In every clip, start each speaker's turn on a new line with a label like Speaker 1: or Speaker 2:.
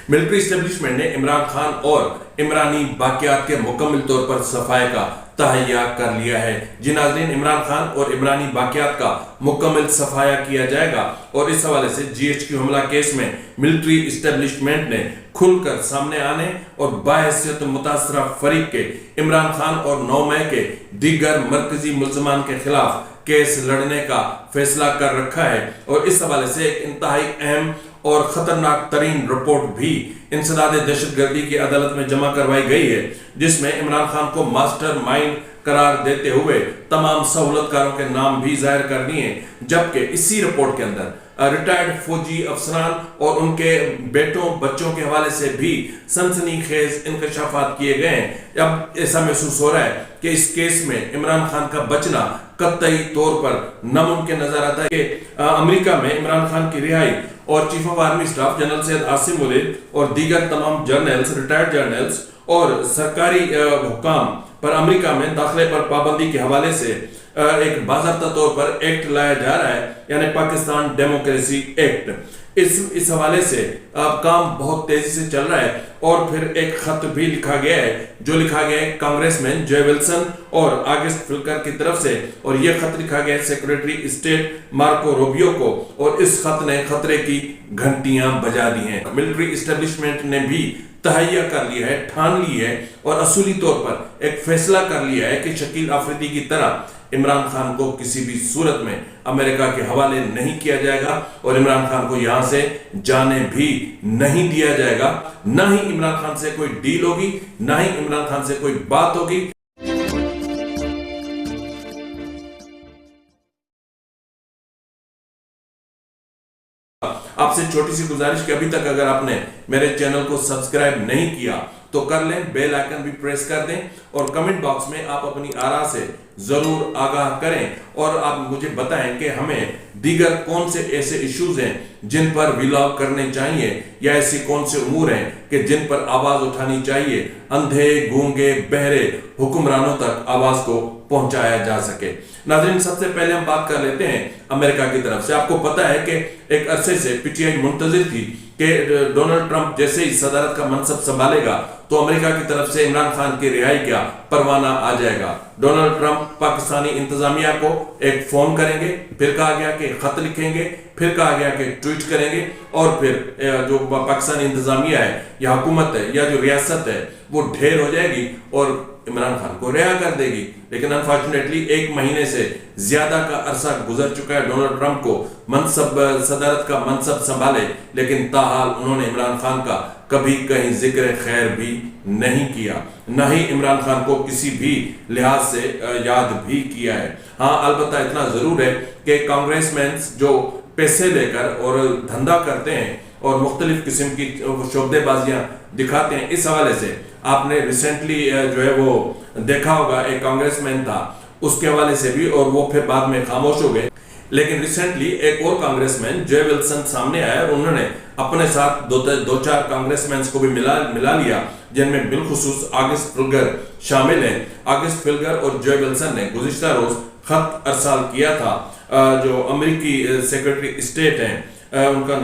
Speaker 1: Military establishment نے عمران خان اور عمرانی باقیات کے مکمل طور پر صفائی کا تہیہ کر لیا ہے۔ جی ناظرین، عمران خان اور عمرانی باقیات کا مکمل صفایا کیا جائے گا، اور اس حوالے سے جی ایچ کیو حملہ کیس میں ملٹری اسٹیبلشمنٹ نے کھل کر سامنے آنے اور باحثیت متاثرہ فریق کے عمران خان اور 9 مئی کے دیگر مرکزی ملزمان کے خلاف کیس لڑنے کا فیصلہ کر رکھا ہے۔ اور اس حوالے سے ایک انتہائی اہم اور خطرناک ترین رپورٹ بھی انسداد دہشت گردی کی عدالت میں جمع کروائی گئی ہے، جس میں عمران خان کو ماسٹر مائنڈ قرار دیتے ہوئے تمام سہولت کاروں کے نام بھی ظاہر کر دیے، جبکہ اسی رپورٹ کے اندر ریٹائرڈ فوجی افسران اور ان کے بیٹوں بچوں کے حوالے سے بھی سنسنی خیز انکشافات کیے گئے ہیں۔ اب ایسا محسوس ہو رہا ہے کہ اس کیس میں عمران خان کا بچنا قطعی طور پر ناممکن نظر آتا ہے کہ امریکہ میں عمران خان کی رہائی اور chief of army staff general Syed Asim Malik اور دیگر تمام جرنلز، ریٹائرڈ جرنلز اور سرکاری حکام پر امریکہ میں داخلے پر پابندی کے حوالے سے ایک باضابطہ طور پر ایکٹ لایا جا رہا ہے، یعنی پاکستان ڈیموکریسی ایکٹ۔ اس حوالے سے کام بہت تیزی سے چل رہا ہے، اور پھر ایک خط بھی لکھا گیا ہے جو لکھا گیا ہے کانگریس مین جے ولسن اور آگسٹ فلکر کی طرف سے، اور یہ خط لکھا گیا ہے سیکریٹری اسٹیٹ مارکو روبیو کو، اور اس خط نے خطرے کی گھنٹیاں بجا دی ہیں۔ ملٹری اسٹیبلشمنٹ نے بھی تہیہ کر لیا ہے، ٹھان لی ہے اور اصولی طور پر ایک فیصلہ کر لیا ہے کہ شکیل آفریدی کی طرح عمران خان کو کسی بھی صورت میں امریکہ کے حوالے نہیں کیا جائے گا، اور عمران خان کو یہاں سے جانے بھی نہیں دیا جائے گا۔ نہ ہی عمران خان سے کوئی ڈیل ہوگی، نہ ہی عمران خان سے کوئی بات ہوگی۔ آپ سے چھوٹی سی گزارش کہ ابھی تک اگر آپ نے میرے چینل کو سبسکرائب نہیں کیا تو کر لیں، بیل آئیکن بھی پریس کر دیں، اور کمنٹ باکس میں آپ اپنی آراء سے ضرور آگاہ کریں، اور آپ مجھے بتائیں کہ ہمیں دیگر کون سے ایسے ایشوز ہیں جن پر ویلاگ کرنے چاہیے، یا ایسی کون سے امور ہیں کہ جن پر آواز اٹھانی چاہیے، اندھے گونگے بہرے حکمرانوں تک آواز کو پہنچایا جا سکے۔ ناظرین، سب سے پہلے ہم بات کر لیتے ہیں امریکہ کی طرف سے۔ آپ کو پتا ہے کہ ایک عرصے سے پی ٹی آئی منتظر تھی کہ ڈونلڈ ٹرمپ جیسے ہی صدارت کا منصب سنبھالے گا تو امریکہ کی طرف سے عمران خان کی رہائی کا پروانہ آ جائے گا۔ ڈونلڈ ٹرمپ پاکستانی انتظامیہ کو ایک فون کریں گے، پھر کہا گیا کہ خط لکھیں گے، پھر کہا گیا کہ ٹویٹ کریں گے، اور پھر جو پاکستانی انتظامیہ ہے یا حکومت ہے یا جو ریاست ہے وہ ڈھیر ہو جائے گی اور عمران خان کو رہا کر دے گی۔ لیکن انفارچونیٹلی 1 مہینے سے زیادہ کا عرصہ گزر چکا ہے ڈونلڈ ٹرمپ کو صدارت کا منصب سنبھالے، لیکن تاحال انہوں نے عمران خان کا کبھی کہیں ذکر خیر بھی نہیں کیا، نہ ہی عمران خان کو کسی بھی لحاظ سے یاد بھی کیا ہے۔ ہاں، البتہ اتنا ضرور ہے کہ کانگریس مینز جو پیسے لے کر اور دھندا کرتے ہیں اور مختلف قسم کی شعبدے بازیاں دکھاتے ہیں، اس حوالے سے آپ نے ریسنٹلی جو ہے وہ دیکھا ہوگا، ایک کانگریس مین تھا، اس کے حوالے سے بھی، اور وہ پھر بعد میں خاموش ہو گئے۔ لیکن ریسنٹلی ایک اور کانگریس مین جے ولسن سامنے آیا، اور انہوں نے اپنے ساتھ دو چار کانگریس مینز کو بھی ملا لیا، جن میں بالخصوص آگسٹ فلگر شامل ہیں۔ آگسٹ فلگر اور جے ولسن نے گزشتہ روز خط ارسال کیا تھا جو امریکی سیکریٹری اسٹیٹ ہیں، ان کا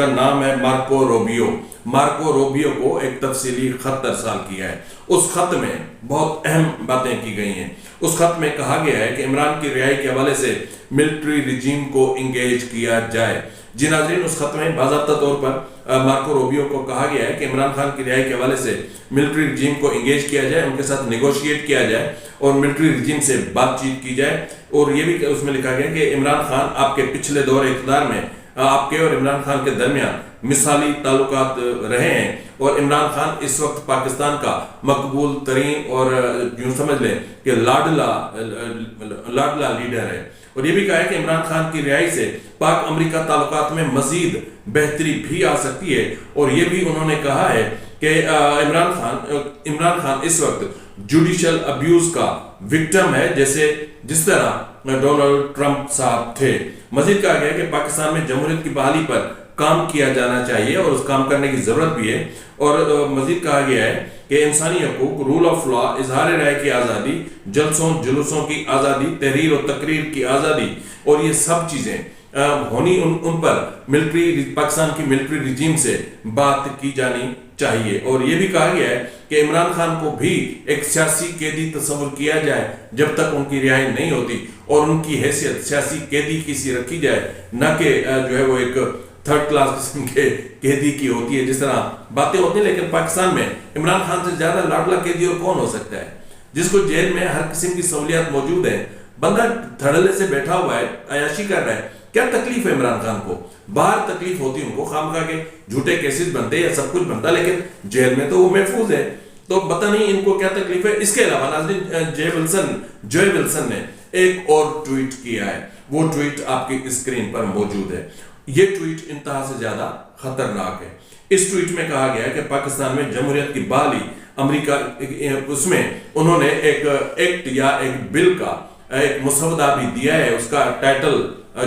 Speaker 1: نام ہے مارکو روبیو۔ مارکو روبیو کو ایک تفصیلی خط ارسال کیا ہے۔ اس خط میں بہت اہم باتیں کی گئی ہیں۔ اس خط میں کہا گیا ہے کہ عمران کی رہائی کے حوالے سے ملٹری رجیم کو انگیج کیا جائے۔ جی ناظرین، اس خط میں باضابطہ طور پر مارکو روبیو کو کہا گیا ہے کہ عمران خان کی رہائی کے حوالے سے ملٹری رجیم کو انگیج کیا جائے، ان کے ساتھ نیگوشیٹ کیا جائے اور ملٹری رجیم سے بات چیت کی جائے۔ اور یہ بھی اس میں لکھا گیا کہ عمران خان آپ کے پچھلے دور اقتدار میں آپ کے اور عمران خان کے درمیان مثالی تعلقات رہے ہیں، اور عمران خان اس وقت پاکستان کا مقبول ترین اور یوں سمجھ لیں کہ لاڈلا لیڈر ہے۔ اور یہ بھی کہا ہے کہ عمران خان کی رہائی سے پاک امریکہ تعلقات میں مزید بہتری بھی آ سکتی ہے، اور یہ بھی انہوں نے کہا ہے کہ عمران خان اس وقت جوڈیشل ابیوز کا وکٹم ہے، جس طرح ڈونلڈ ٹرمپ صاحب تھے۔ مزید کہا گیا کہ پاکستان میں جمہوریت کی بحالی پر کام کیا جانا چاہیے، اور اس کام کرنے کی ضرورت بھی ہے۔ اور مزید کہا گیا ہے کہ انسانی حقوق، رول آف لا، اظہار رائے کی آزادی، جلسوں جلوسوں کی آزادی، تحریر و تقریر کی آزادی، اور یہ سب چیزیں ہونی ان پر پاکستان کی ملٹری رجیم سے بات کی جانی چاہیے۔ اور یہ بھی کہا گیا ہے کہ عمران خان کو بھی ایک سیاسی قیدی تصور کیا جائے جب تک ان کی رہائی نہیں ہوتی، اور ان کی حیثیت سیاسی قیدی کی سی رکھی جائے، نہ کہ جو ہے وہ ایک تھرڈ کلاس قسم کے قیدی کی ہوتی ہے جس طرح باتیں ہوتی ہیں۔ لیکن پاکستان میں عمران خان سے زیادہ لاڈلا قیدی اور کون ہو سکتا ہے، جس کو جیل میں ہر قسم کی سہولیات موجود ہیں، بندہ دھڑلے سے بیٹھا ہوا ہے، عیاشی کر رہا ہے۔ کیا تکلیف ہے عمران خان کو؟ باہر تکلیف ہوتی ان کو، خامخواہ کے جھوٹے کیسز بنتے یا سب کچھ بنتا، لیکن جیل میں تو وہ محفوظ ہے، تو پتہ نہیں ان کو کیا تکلیف ہے۔ اس کے علاوہ ناظرین جے ولسن نے ایک اور ٹویٹ کیا ہے، وہ ٹویٹ آپ کی اسکرین پر موجود ہے۔ یہ ٹویٹ انتہا سے زیادہ خطرناک ہے۔ اس ٹویٹ میں کہا گیا ہے کہ پاکستان میں جمہوریت کی بحالی امریکہ، اس میں انہوں نے ایک ایکٹ یا ایک بل کا ایک مسودہ بھی دیا ہے، اس کا ٹائٹل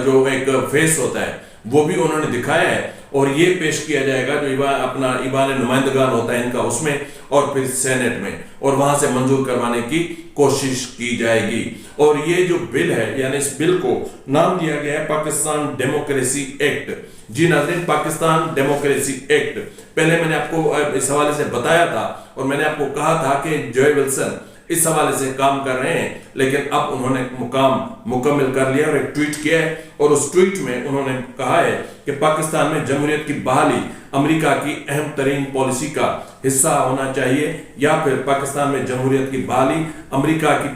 Speaker 1: جو ایک فیس ہوتا ہے وہ بھی انہوں نے دکھایا ہے، اور یہ پیش کیا جائے گا جو اپنا ایوان نمائندگان ہوتا ہے ان کا، اس میں اور پھر سینٹ میں، اور وہاں سے منظور کروانے کی کوشش کی جائے گی۔ اور یہ جو بل ہے، یعنی اس بل کو نام دیا گیا ہے پاکستان ڈیموکریسی ایکٹ۔ جی ناظرین، پاکستان ڈیموکریسی ایکٹ، پہلے میں نے آپ کو اس حوالے سے بتایا تھا، اور میں نے آپ کو کہا تھا کہ جے ولسن اس حوالے سے کام کر رہے ہیں، لیکن اب انہوں نے مقام مکمل کر لیا اور ایک ٹویٹ کیا ہے، اور اس ٹویٹ میں انہوں نے کہا ہے کہ پاکستان میں جمہوریت کی بحالی امریکہ کی اہم ترین پالیسی کا حصہ ہونا چاہیے، یا پھر پاکستان میں جمہوریت کی بحالی امریکہ کی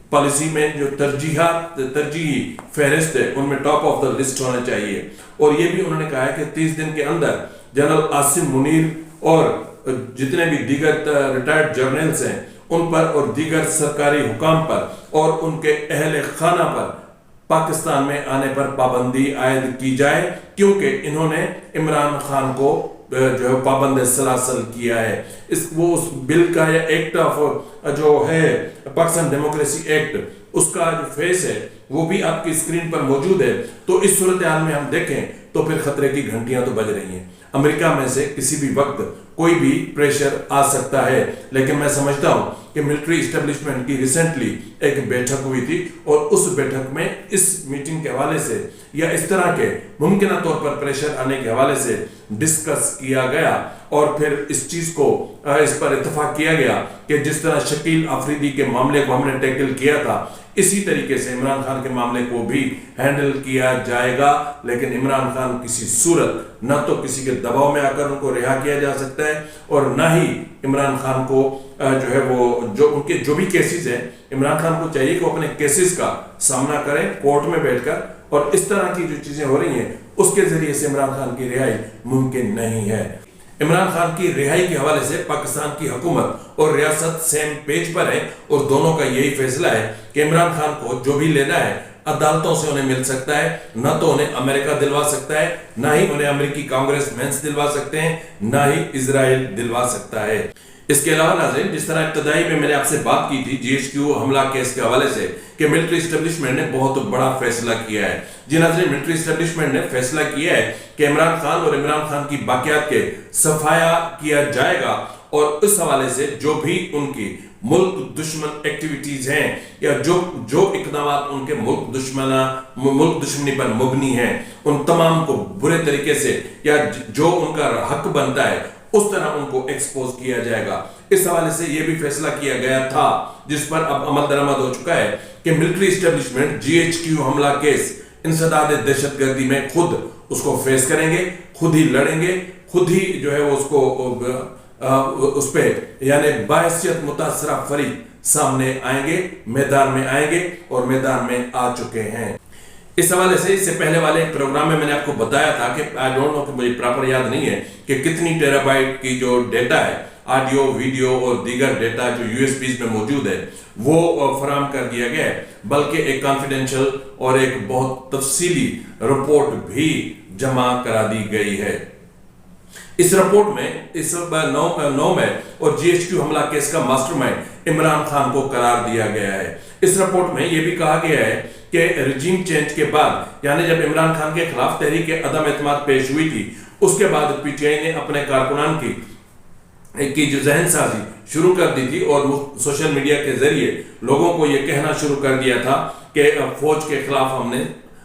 Speaker 1: پالیسی میں جو ترجیحی فہرست ہے ان میں ٹاپ آف دا لسٹ ہونا چاہیے۔ اور یہ بھی انہوں نے کہا ہے کہ 30 دن کے اندر جنرل عاصم منیر اور جتنے بھی دیگر ریٹائرڈ جرنلز ہیں ان پر اور دیگر سرکاری حکام پر اور ان کے اہل خانہ پر پاکستان میں آنے پر پابندی عائد کی جائے، کیونکہ انہوں نے عمران خان کو جو ہے پابند سلاسل کیا ہے۔ اس بل کا یا ایکٹ آف جو ہے پاکستان ڈیموکریسی ایکٹ، اس کا جو فیس ہے وہ بھی آپ کی اسکرین پر موجود ہے۔ تو اس صورتحال میں ہم دیکھیں تو پھر خطرے کی گھنٹیاں تو بج رہی ہیں، امریکہ میں سے کسی بھی وقت کوئی بھی پریشر آ سکتا ہے۔ لیکن میں سمجھتا ہوں کہ ملٹری اسٹیبلشمنٹ کی ریسنٹلی ایک بیٹھک ہوئی تھی، اور اس بیٹھک میں اس میٹنگ کے حوالے سے یا اس طرح کے ممکنہ طور پر پریشر آنے کے حوالے سے ڈسکس کیا گیا، اور پھر اس چیز کو اس پر اتفاق کیا گیا کہ جس طرح شکیل آفریدی کے معاملے کو ہم نے ٹیکل کیا تھا، اسی طریقے سے عمران خان کے معاملے کو بھی ہینڈل کیا جائے گا۔ لیکن عمران خان کسی صورت نہ تو کسی کے دباؤ میں آ کر ان کو رہا کیا جا سکتا ہے، اور نہ ہی عمران خان کو جو ہے وہ ان کے جو بھی کیسز ہیں، عمران خان کو چاہیے کہ وہ اپنے کیسز کا سامنا کریں کورٹ میں بیٹھ کر، اور اس طرح کی جو چیزیں ہو رہی ہیں اس کے ذریعے سے عمران خان کی رہائی ممکن نہیں ہے۔ عمران خان کی رہائی کے حوالے سے پاکستان کی حکومت اور ریاست سیم پیج پر ہے، اور دونوں کا یہی فیصلہ ہے کہ عمران خان کو جو بھی لینا ہے عدالتوں سے انہیں مل سکتا ہے، نہ تو انہیں امریکہ دلوا سکتا ہے، نہ ہی انہیں امریکی کانگریس مینس دلوا سکتے ہیں، نہ ہی اسرائیل دلوا سکتا ہے۔ اس کے علاوہ ناظرین، جس طرح ابتدائی میں نے آپ سے بات کی تھی GHQ حملہ کیس کے حوالے سے کہ ملٹری اسٹیبلشمنٹ نے بہت بڑا فیصلہ کیا ہے۔ جی ناظرین، ملٹری اسٹیبلشمنٹ نے فیصلہ کیا ہے کہ عمران خان اور عمران خان کی باقیات کے صفایا کیا جائے گا، اور اس حوالے سے جو بھی ان کی ملک دشمن ایکٹیویٹیز ہیں یا جو اقدامات ان کے ملک دشمنی پر مبنی ہیں، ان تمام کو برے طریقے سے یا جو ان کا حق بنتا ہے اس طرح ان کو ایکسپوز کیا جائے گا۔ اس حوالے سے یہ بھی فیصلہ کیا گیا تھا، جس پر اب عمل درآمد ہو چکا ہے، کہ ملٹری اسٹیبلشمنٹ GHQ حملہ کیس انسداد دہشت گردی میں خود اس کو فیس کریں گے، خود ہی لڑیں گے، خود ہی جو ہے اس کو اس پہ یعنی باحثیت متاثرہ فریق سامنے آئیں گے، میدان میں آئیں گے، اور میدان میں آ چکے ہیں۔ اس حوالے سے اس سے پہلے والے ایک پروگرام میں نے آپ کو بتایا تھا کہ آئی ڈونٹ نو کہ مجھے پراپر یاد نہیں ہے کہ کتنی ٹیرا بائٹ کی جو ڈیٹا ہے، آڈیو، ویڈیو اور دیگر ڈیٹا جو USBs میں موجود ہے وہ فراہم کر دیا گیا ہے، بلکہ ایک کانفیڈینشل اور ایک بہت تفصیلی رپورٹ بھی جمع کرا دی گئی ہے۔ اس رپورٹ میں اس 9 میں اور GHQ حملہ کیس کا ماسٹر مائنڈ عمران خان کو قرار دیا گیا ہے۔ اس رپورٹ میں یہ بھی کہا گیا ہے کہ رجیم چینج کے بعد، یعنی جب عمران خان کے خلاف تحریک عدم اعتماد پیش ہوئی تھی، اس کے بعد PTI نے اپنے کارکنان کی جو ذہن سازی شروع کر دی تھی، اور سوشل میڈیا کے ذریعے لوگوں کو یہ کہنا شروع کر دیا تھا کہ فوج کے خلاف ہم نے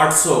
Speaker 1: 800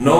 Speaker 1: 9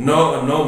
Speaker 1: 9